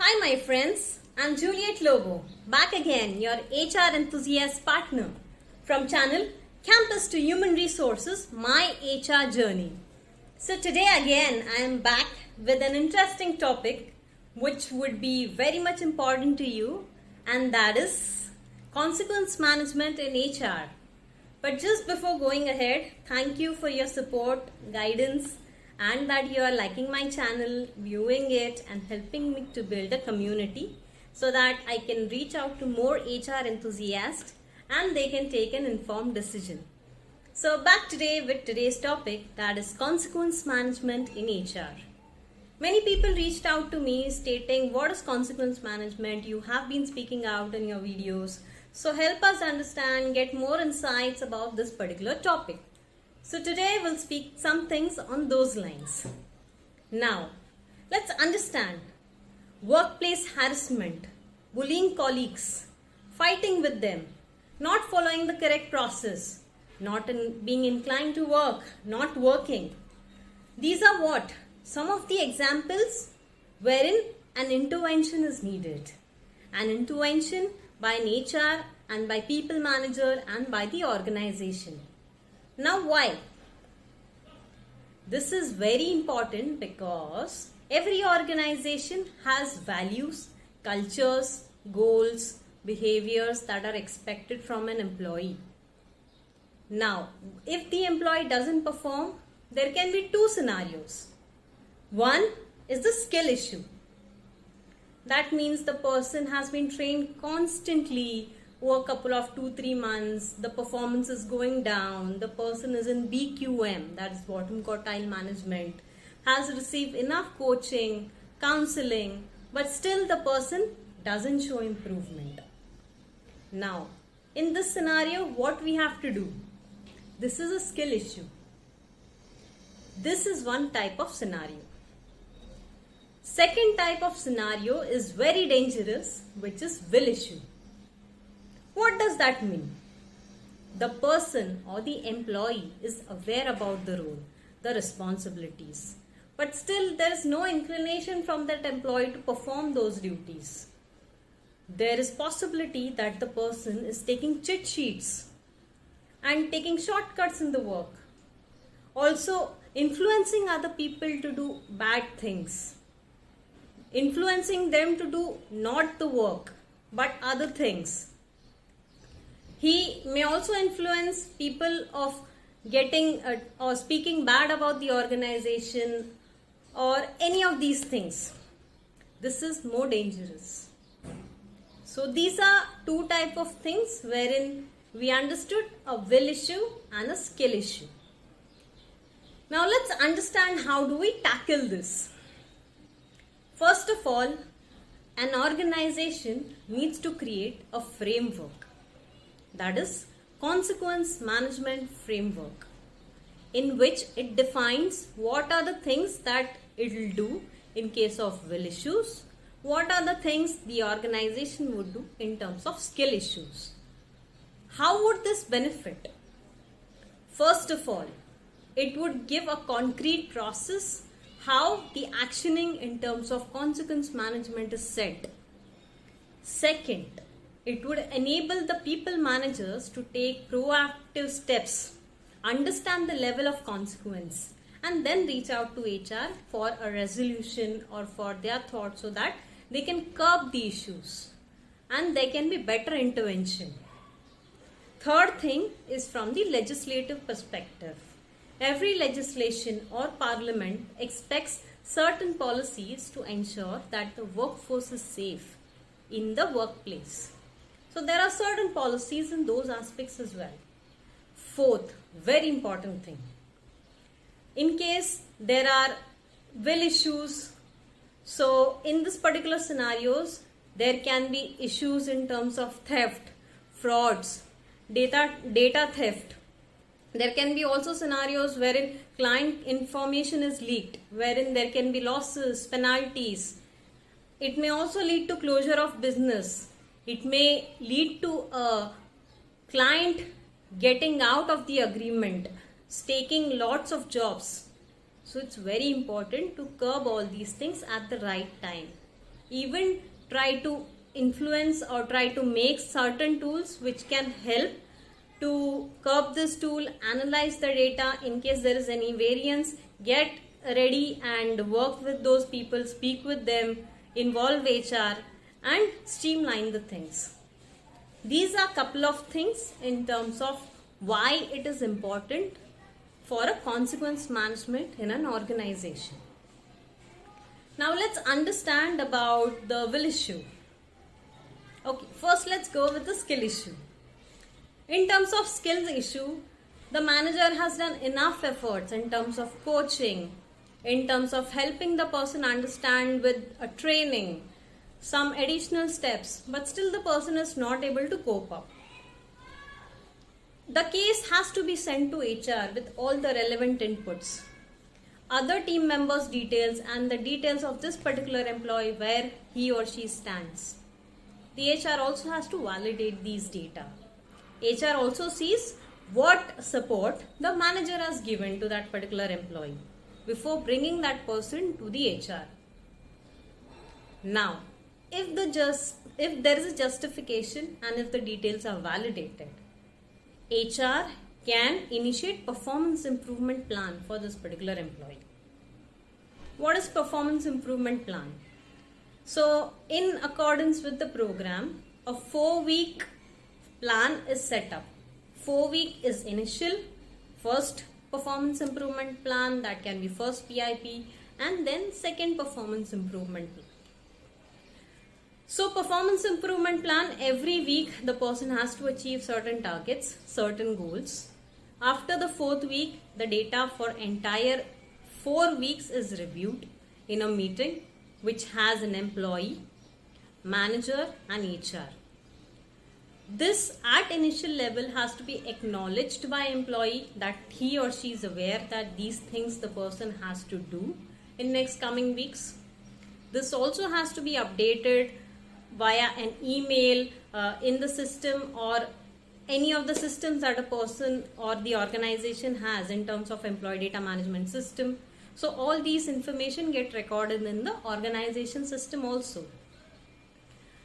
Hi my friends, I'm Juliet Lobo, back again, your HR enthusiast partner from channel Campus to Human Resources, My HR Journey. So today again I am back with an interesting topic which would be very much important to you, and that is consequence management in HR. But just before going ahead, thank you for your support, guidance, and that you are liking my channel, viewing it, and helping me to build a community so that I can reach out to more HR enthusiasts and they can take an informed decision. So back today with today's topic, that is consequence management in HR. Many people reached out to me stating, what is consequence management? You have been speaking out in your videos. So help us understand, get more insights about this particular topic. So today we'll speak some things on those lines. Now, let's understand workplace harassment, bullying colleagues, fighting with them, not following the correct process, not being inclined to work, not working. These are what? Some of the examples wherein an intervention is needed. An intervention by an HR and by people manager and by the organization. Now why? This is very important because every organization has values, cultures, goals, behaviors that are expected from an employee. Now, if the employee doesn't perform, there can be two scenarios. One is the skill issue. That means the person has been trained constantly over a couple of 2-3 months, the performance is going down, the person is in BQM, that is bottom quartile management, has received enough coaching, counseling, but still the person doesn't show improvement. Now, in this scenario, what we have to do? This is a skill issue. This is one type of scenario. Second type of scenario is very dangerous, which is will issue. What does that mean? The person or the employee is aware about the role, the responsibilities, but still there is no inclination from that employee to perform those duties. There is possibility that the person is taking cheat sheets and taking shortcuts in the work. Also influencing other people to do bad things. Influencing them to do not the work but other things. He may also influence people of getting or speaking bad about the organization or any of these things. This is more dangerous. So these are two types of things wherein we understood a will issue and a skill issue. Now let's understand how do we tackle this. First of all, an organization needs to create a framework. That is consequence management framework, in which it defines what are the things that it will do in case of will issues, what are the things the organization would do in terms of skill issues. How would this benefit? First of all, it would give a concrete process how the actioning in terms of consequence management is set. Second, it would enable the people managers to take proactive steps, understand the level of consequence, and then reach out to HR for a resolution or for their thoughts so that they can curb the issues and there can be better intervention. Third thing is from the legislative perspective. Every legislation or parliament expects certain policies to ensure that the workforce is safe in the workplace. So there are certain policies in those aspects as well. Fourth, very important thing. In case there are will issues, so in this particular scenarios, there can be issues in terms of theft, frauds, data theft. There can be also scenarios wherein client information is leaked, wherein there can be losses, penalties. It may also lead to closure of business. It may lead to a client getting out of the agreement, taking lots of jobs. So it's very important to curb all these things at the right time. even try to influence or try to make certain tools which can help to curb this tool, analyze the data in case there is any variance, get ready and work with those people, speak with them, involve HR and streamline the things. These are a couple of things in terms of why it is important for a consequence management in an organization. Now let's understand about the will issue. Okay, first let's go with the skill issue. In terms of skills issue, the manager has done enough efforts in terms of coaching, in terms of helping the person understand with a training, some additional steps, but still the person is not able to cope up. The case has to be sent to HR with all the relevant inputs, other team members' details and the details of this particular employee where he or she stands. The HR also has to validate these data. HR also sees what support the manager has given to that particular employee before bringing that person to the HR. Now, if there is a justification and if the details are validated, HR can initiate performance improvement plan for this particular employee. What is performance improvement plan? So, in accordance with the program, a 4-week plan is set up. 4-week is initial, first performance improvement plan, that can be first PIP, and then second performance improvement plan. So performance improvement plan, every week the person has to achieve certain targets, certain goals. After the 4th week, the data for entire 4 weeks is reviewed in a meeting which has an employee, manager and HR. This at initial level has to be acknowledged by employee that he or she is aware that these things the person has to do in next coming weeks. This also has to be updated via an email in the system or any of the systems that a person or the organization has in terms of employee data management system. So all these information get recorded in the organization system also.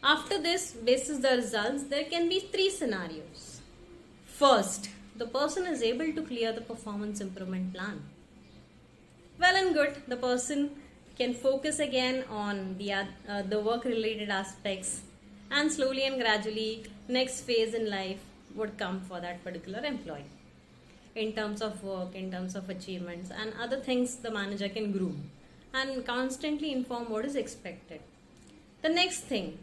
After this, basis the results, there can be 3 scenarios. First, the person is able to clear the performance improvement plan. Well and good, the person can focus again on the work related aspects, and slowly and gradually next phase in life would come for that particular employee in terms of work, in terms of achievements and other things. The manager can groom and constantly inform what is expected. The next thing,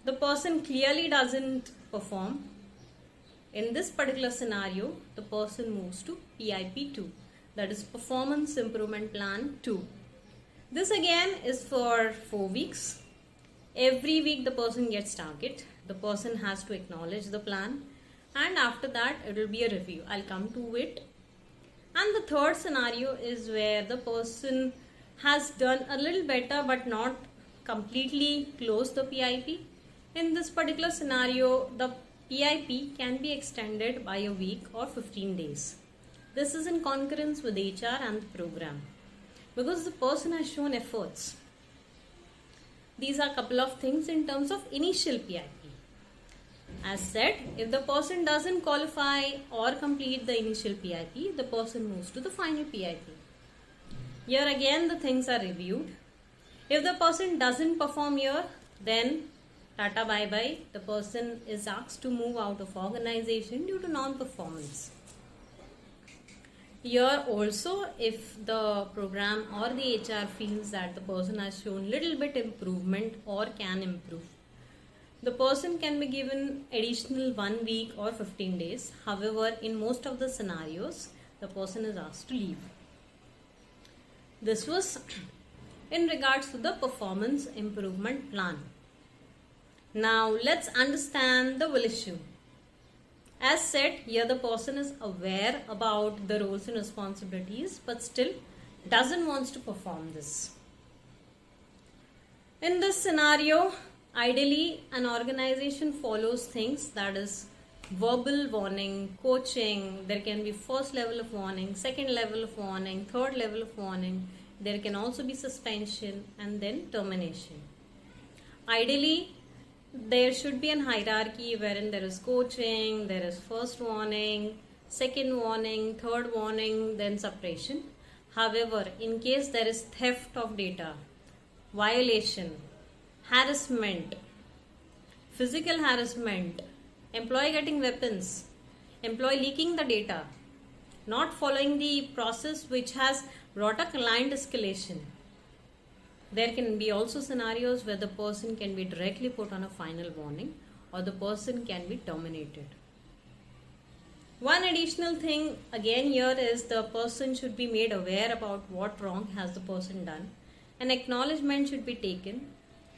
the person clearly doesn't perform. In this particular scenario, the person moves to PIP 2, that is performance improvement plan 2. This again is for 4 weeks. Every week the person gets target. The person has to acknowledge the plan, and after that it will be a review. I'll come to it. And the third scenario is where the person has done a little better but not completely closed the PIP. In this particular scenario, the PIP can be extended by a week or 15 days. This is in concurrence with HR and the program, because the person has shown efforts. These are a couple of things in terms of initial PIP. As said, if the person doesn't qualify or complete the initial PIP, the person moves to the final PIP. Here again the things are reviewed. If the person doesn't perform here, then tata bye bye. The person is asked to move out of organization due to non-performance. Here also, if the program or the HR feels that the person has shown little bit improvement or can improve, the person can be given additional 1 week or 15 days. However, in most of the scenarios, the person is asked to leave. This was in regards to the performance improvement plan. Now let's understand the will issue. As said, here the person is aware about the roles and responsibilities but still doesn't want to perform this. In this scenario, ideally an organization follows things, that is verbal warning, coaching. There can be first level of warning, second level of warning, third level of warning. There can also be suspension and then termination. Ideally, there should be an hierarchy wherein there is coaching, there is first warning, second warning, third warning, then suppression. However, in case there is theft of data, violation, harassment, physical harassment, employee getting weapons, employee leaking the data, not following the process which has brought a client escalation, there can be also scenarios where the person can be directly put on a final warning or the person can be terminated. One additional thing again here is the person should be made aware about what wrong has the person done. An acknowledgement should be taken.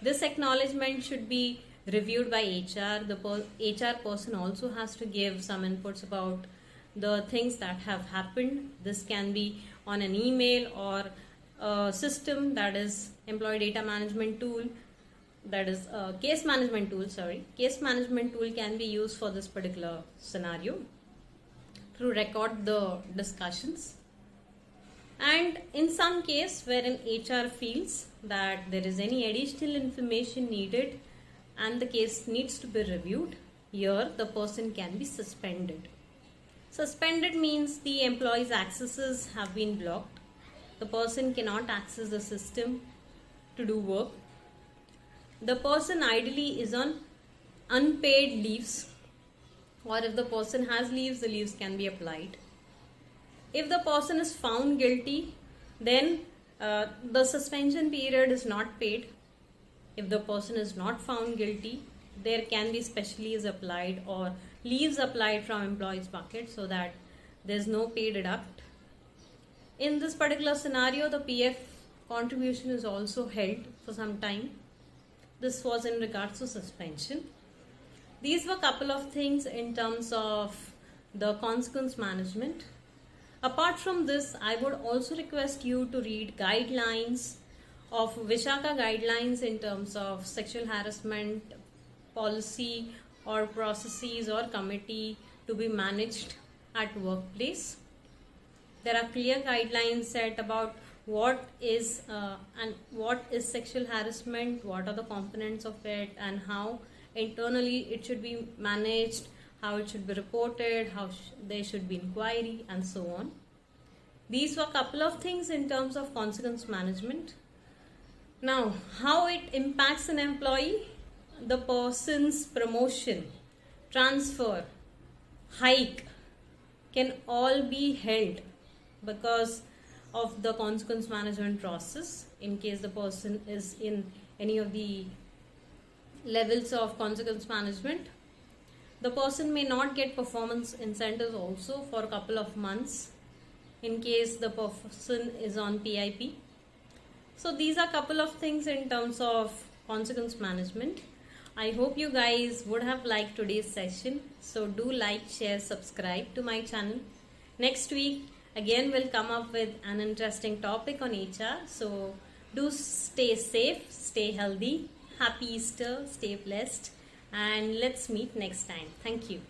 This acknowledgement should be reviewed by HR. The HR person also has to give some inputs about the things that have happened. This can be on an email or a system, that is employee data management tool, that is a case management tool, Case management tool can be used for this particular scenario to record the discussions. And in some case wherein HR feels that there is any additional information needed and the case needs to be reviewed, here the person can be suspended. Suspended means the employee's accesses have been blocked. The person cannot access the system to do work. The person ideally is on unpaid leaves, or if the person has leaves, the leaves can be applied. If the person is found guilty, then the suspension period is not paid. If the person is not found guilty, there can be special leaves applied or leaves applied from employee's bucket so that there is no pay deduct. In this particular scenario, the PF contribution is also held for some time. This was in regards to suspension. These were a couple of things in terms of the consequence management. Apart from this, I would also request you to read guidelines of Vishaka guidelines in terms of sexual harassment policy or processes or committee to be managed at workplace. There are clear guidelines set about what is sexual harassment, what are the components of it, and how internally it should be managed, how it should be reported, how there should be inquiry, and so on. These were a couple of things in terms of consequence management. Now, how it impacts an employee? The person's promotion, transfer, hike can all be held because of the consequence management process. In case the person is in any of the levels of consequence management, the person may not get performance incentives also for a couple of months in case the person is on PIP. So these are a couple of things in terms of consequence management. I hope you guys would have liked today's session. So do like, share, subscribe to my channel. Next week again we'll come up with an interesting topic on HR. So do stay safe, stay healthy, happy Easter, stay blessed, and let's meet next time. Thank you.